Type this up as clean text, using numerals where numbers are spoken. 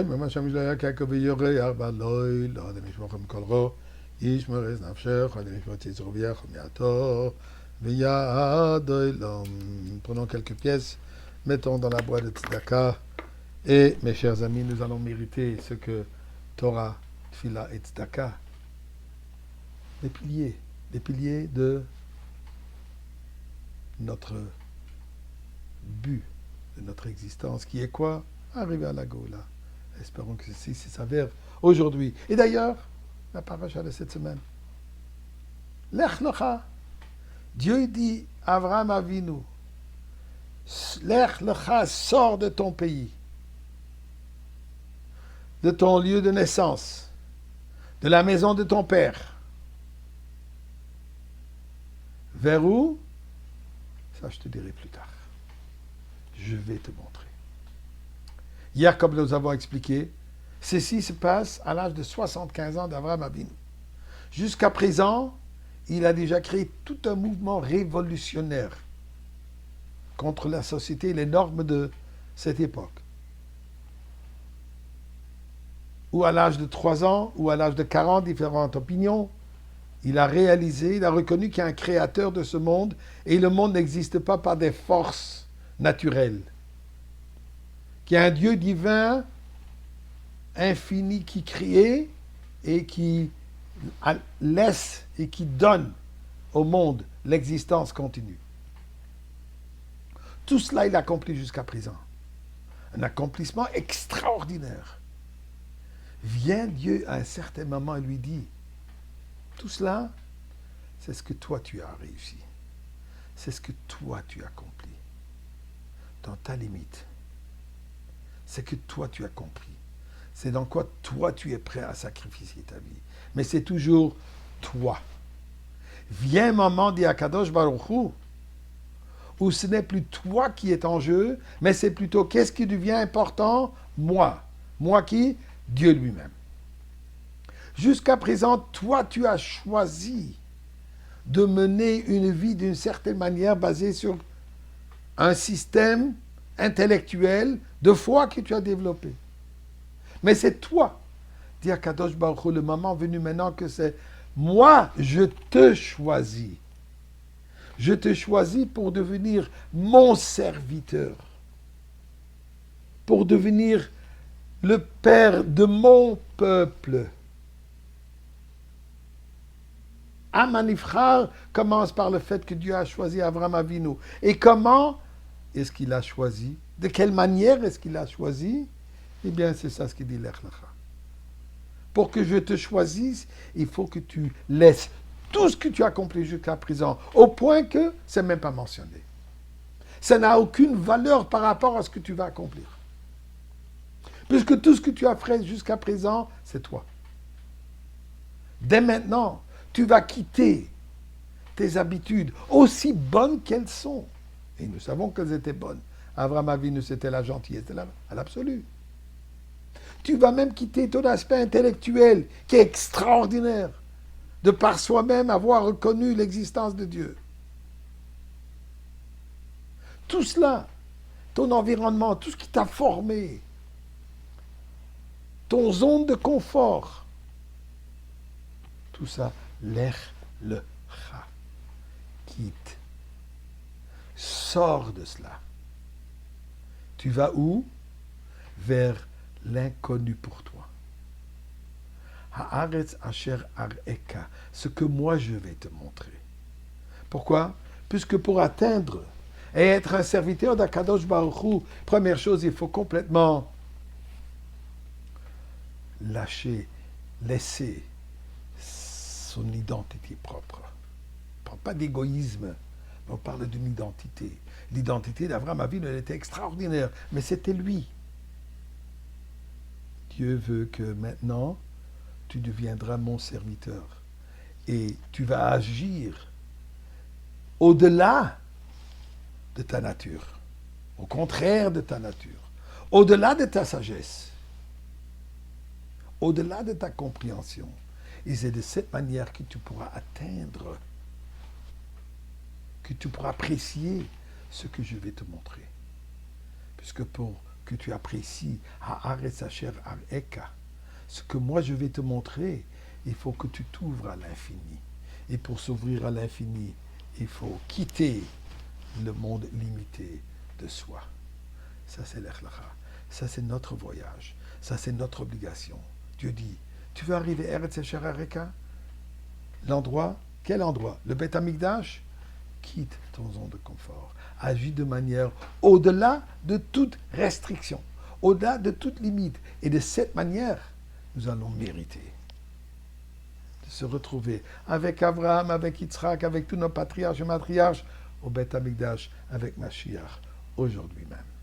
ממש המשלח ככביורי ארבע לוי, לא אדם ישמוכם כל רוע, ישמור את נפשך, אדם ישמור את יצרוביך ומעטו, ויעדו אלום. Prenons quelques pièces, mettons dans la boîte de tzedaka, et mes chers amis, nous allons mériter ce que Torah, Tfila et tzedaka, les piliers de notre but, de notre existence, qui est quoi? Arriver à la Goula. Espérons que ceci s'avère aujourd'hui. Et d'ailleurs, la paracha de cette semaine. Lech lecha. Dieu dit à Avraham Avinu, Lech lecha, sors de ton pays, de ton lieu de naissance, de la maison de ton père. Vers où? Ça, je te dirai plus tard. Je vais te montrer. Hier, comme nous avons expliqué, ceci se passe à l'âge de 75 ans d'Avraham Avinu. Jusqu'à présent, il a déjà créé tout un mouvement révolutionnaire contre la société et les normes de cette époque. Ou à l'âge de 3 ans, ou à l'âge de 40, différentes opinions, il a réalisé, il a reconnu qu'il y a un créateur de ce monde, et le monde n'existe pas par des forces naturelles. Qu'il y a un Dieu divin, infini, qui crée et qui laisse et qui donne au monde l'existence continue. Tout cela, il a accompli jusqu'à présent. Un accomplissement extraordinaire. Vient Dieu à un certain moment et lui dit, tout cela, c'est ce que toi tu as réussi. C'est ce que toi tu as accompli. Dans ta limite. C'est que toi tu as compris. C'est dans quoi toi tu es prêt à sacrifier ta vie. Mais c'est toujours toi. Vient un moment, dit Akadosh Baruch Hu, où ce n'est plus toi qui est en jeu, mais c'est plutôt qu'est-ce qui devient important? Moi. Moi qui? Dieu lui-même. Jusqu'à présent, toi tu as choisi de mener une vie d'une certaine manière basée sur un système intellectuel de foi que tu as développé. Mais c'est toi, dit Akadosh Baruch Hu, le moment venu maintenant que c'est moi, je te choisis. Je te choisis pour devenir mon serviteur, pour devenir le père de mon peuple. Amanifrar commence par le fait que Dieu a choisi Avraham Avinu. Et comment est-ce qu'il a choisi? De quelle manière est-ce qu'il a choisi? Eh bien, c'est ça ce qu'il dit Lech lecha. Pour que je te choisisse, il faut que tu laisses tout ce que tu as accompli jusqu'à présent, au point que ce n'est même pas mentionné. Ça n'a aucune valeur par rapport à ce que tu vas accomplir. Puisque tout ce que tu as fait jusqu'à présent, c'est toi. Dès maintenant, tu vas quitter tes habitudes, aussi bonnes qu'elles sont. Et nous savons qu'elles étaient bonnes. Avraham Avinu, c'était la gentillesse à l'absolu. Tu vas même quitter ton aspect intellectuel, qui est extraordinaire, de par soi-même avoir reconnu l'existence de Dieu. Tout cela, ton environnement, tout ce qui t'a formé, ton zone de confort, tout ça, lech lecha, quitte. Sors de cela. Tu vas où? Vers l'inconnu pour toi. Haaretz asher areka, ce que moi je vais te montrer. Pourquoi? Puisque pour atteindre et être un serviteur d'Akadosh Baruch Hu, première chose, il faut complètement lâcher, laisser son identité propre. On ne parle pas d'égoïsme, mais on parle d'une identité. L'identité d'Avraham Avinu, elle était extraordinaire, mais c'était lui. Dieu veut que maintenant, tu deviendras mon serviteur. Et tu vas agir au-delà de ta nature, au contraire de ta nature, au-delà de ta sagesse, au-delà de ta compréhension. Et c'est de cette manière que tu pourras atteindre, que tu pourras apprécier ce que je vais te montrer. Puisque pour que tu apprécies, Haaretz Asher Areka. Ce que moi je vais te montrer, il faut que tu t'ouvres à l'infini. Et pour s'ouvrir à l'infini, il faut quitter le monde limité de soi. Ça, c'est l'Echlacha. Ça, c'est notre voyage. Ça, c'est notre obligation. Dieu dit, tu veux arriver à Eretz Asher Areka? L'endroit, quel endroit? Le Beth Amikdash? Quitte ton zone de confort. Agis de manière au-delà de toute restriction, au-delà de toute limite. Et de cette manière, nous allons mériter de se retrouver avec Abraham, avec Yitzhak, avec tous nos patriarches et matriarches, au Beth Amikdash, avec Mashiach, aujourd'hui même.